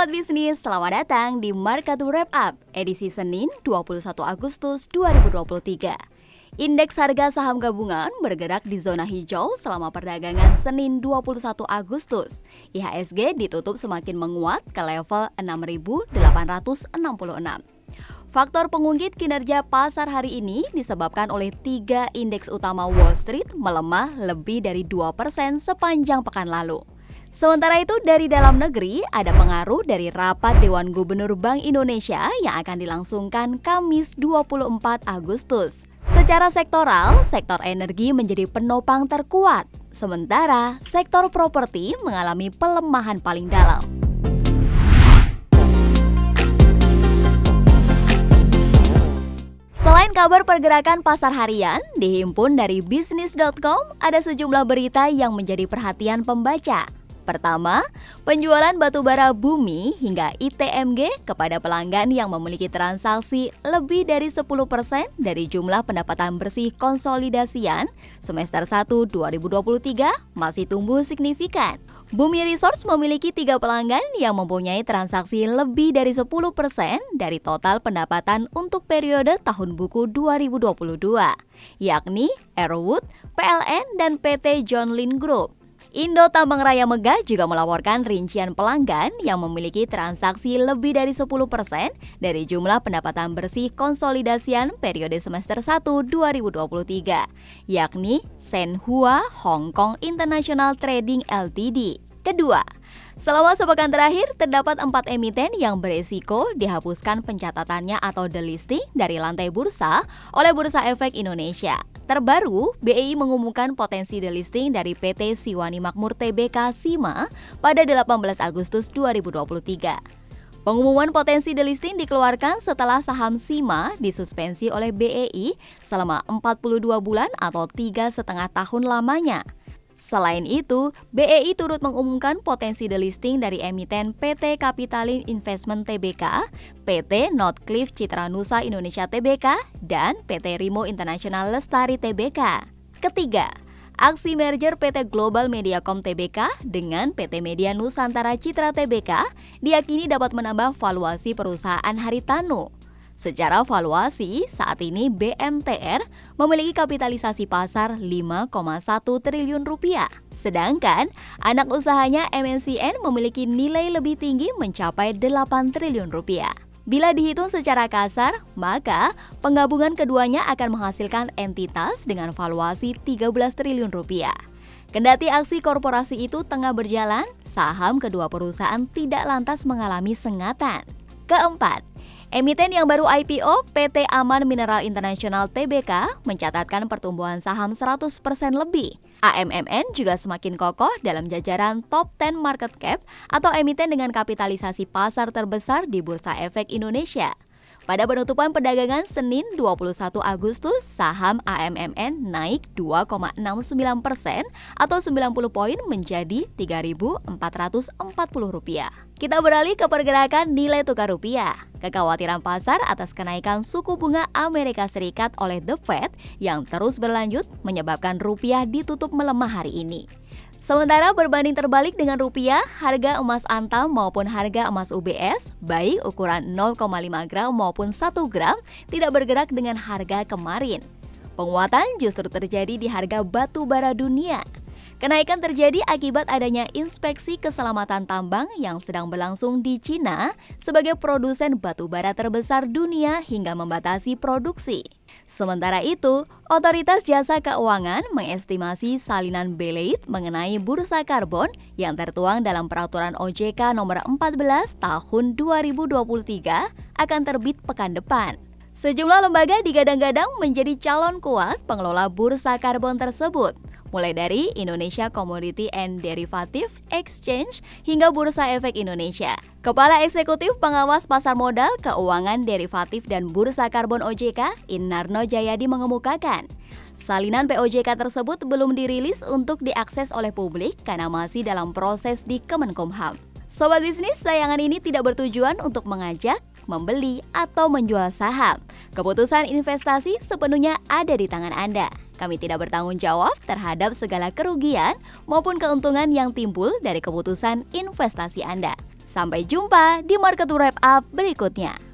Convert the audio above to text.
Sobat bisnis, selamat datang di Market Wrap Up edisi Senin 21 Agustus 2023. Indeks harga saham gabungan bergerak di zona hijau selama perdagangan Senin 21 Agustus. IHSG ditutup semakin menguat ke level 6.866. Faktor pengungkit kinerja pasar hari ini disebabkan oleh 3 indeks utama Wall Street melemah lebih dari 2% sepanjang pekan lalu. Sementara itu dari dalam negeri ada pengaruh dari rapat Dewan Gubernur Bank Indonesia yang akan dilangsungkan Kamis 24 Agustus. Secara sektoral, sektor energi menjadi penopang terkuat, sementara sektor properti mengalami pelemahan paling dalam. Selain kabar pergerakan pasar harian, dihimpun dari bisnis.com ada sejumlah berita yang menjadi perhatian pembaca. Pertama, penjualan batubara bumi hingga ITMG kepada pelanggan yang memiliki transaksi lebih dari 10% dari jumlah pendapatan bersih konsolidasian semester 1 2023 masih tumbuh signifikan. Bumi Resource memiliki 3 pelanggan yang mempunyai transaksi lebih dari 10% dari total pendapatan untuk periode tahun buku 2022, yakni Airwood, PLN, dan PT John Lynn Group. Indo Tambang Raya Megah juga melaporkan rincian pelanggan yang memiliki transaksi lebih dari 10% dari jumlah pendapatan bersih konsolidasian periode semester 1 2023, yakni Shenhua Hong Kong International Trading Ltd. Kedua, selama sepekan terakhir terdapat 4 emiten yang beresiko dihapuskan pencatatannya atau delisting dari lantai bursa oleh Bursa Efek Indonesia. Terbaru, BEI mengumumkan potensi delisting dari PT Siwani Makmur Tbk Sima pada 18 Agustus 2023. Pengumuman potensi delisting dikeluarkan setelah saham Sima disuspensi oleh BEI selama 42 bulan atau 3,5 tahun lamanya. Selain itu, BEI turut mengumumkan potensi delisting dari emiten PT Capitalin Investment Tbk, PT Northcliff Citra Nusa Indonesia Tbk, dan PT Rimo International Lestari Tbk. Ketiga, aksi merger PT Global Mediacom Tbk dengan PT Media Nusantara Citra Tbk diyakini dapat menambah valuasi perusahaan Haritanu. Secara valuasi, saat ini BMTR memiliki kapitalisasi pasar 5,1 triliun rupiah. Sedangkan anak usahanya MNCN memiliki nilai lebih tinggi mencapai 8 triliun rupiah. Bila dihitung secara kasar, maka penggabungan keduanya akan menghasilkan entitas dengan valuasi 13 triliun rupiah. Kendati aksi korporasi itu tengah berjalan, saham kedua perusahaan tidak lantas mengalami sengatan. Keempat, emiten yang baru IPO, PT Aman Mineral International Tbk, mencatatkan pertumbuhan saham 100% lebih. AMMN juga semakin kokoh dalam jajaran top 10 market cap atau emiten dengan kapitalisasi pasar terbesar di Bursa Efek Indonesia. Pada penutupan perdagangan Senin 21 Agustus, saham AMMN naik 2,69% atau 90 poin menjadi Rp3.440. Kita beralih ke pergerakan nilai tukar rupiah. Kekhawatiran pasar atas kenaikan suku bunga Amerika Serikat oleh The Fed yang terus berlanjut menyebabkan rupiah ditutup melemah hari ini. Sementara berbanding terbalik dengan rupiah, harga emas antam maupun harga emas UBS, baik ukuran 0,5 gram maupun 1 gram, tidak bergerak dengan harga kemarin. Penguatan justru terjadi di harga batu bara dunia. Kenaikan terjadi akibat adanya inspeksi keselamatan tambang yang sedang berlangsung di Cina sebagai produsen batu bara terbesar dunia hingga membatasi produksi. Sementara itu, Otoritas Jasa Keuangan mengestimasi salinan Beleit mengenai bursa karbon yang tertuang dalam Peraturan OJK Nomor 14 Tahun 2023 akan terbit pekan depan. Sejumlah lembaga digadang-gadang menjadi calon kuat pengelola bursa karbon tersebut, mulai dari Indonesia Commodity and Derivative Exchange hingga Bursa Efek Indonesia. Kepala Eksekutif Pengawas Pasar Modal, Keuangan Derivatif dan Bursa Karbon OJK, Innarno Jayadi mengemukakan, salinan POJK tersebut belum dirilis untuk diakses oleh publik karena masih dalam proses di Kemenkumham. Sobat bisnis, tayangan ini tidak bertujuan untuk mengajak, membeli, atau menjual saham. Keputusan investasi sepenuhnya ada di tangan Anda. Kami tidak bertanggung jawab terhadap segala kerugian maupun keuntungan yang timbul dari keputusan investasi Anda. Sampai jumpa di Market Wrap Up berikutnya.